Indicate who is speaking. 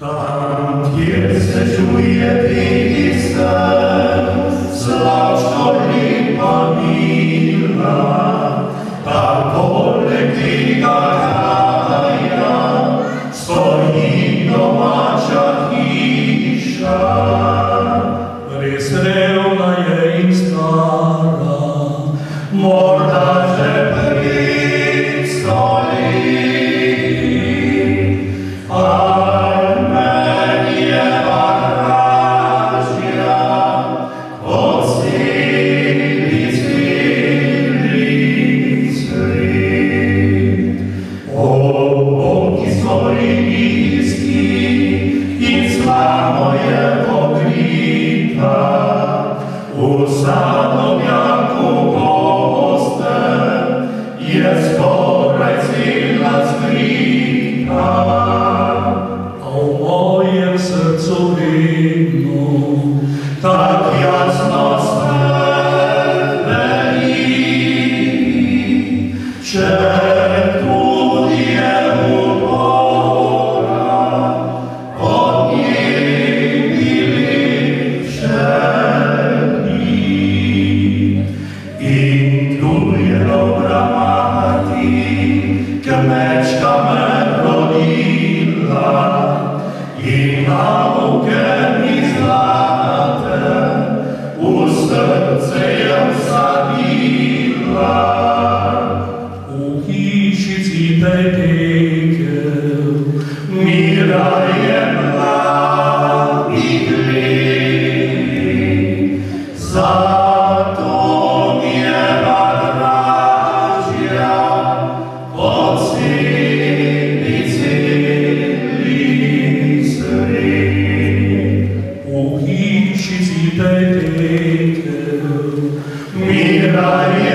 Speaker 1: Tam, gdzie se czuje piękny sen, zlaczko lipa mila, tam pole giga kraja, stoi domaća hiša. Risreona je im stara, morda že pristoli, tak jasno svetli, czerpuje upora, od niej byli wszelni. Induje dobra mati, kemeczka me rodila, i naukę mi zlatę u serce ją zabiła. U hišici petekel mirajem nabigli, zato mnie barražja od sinici u hišici petekel mirajem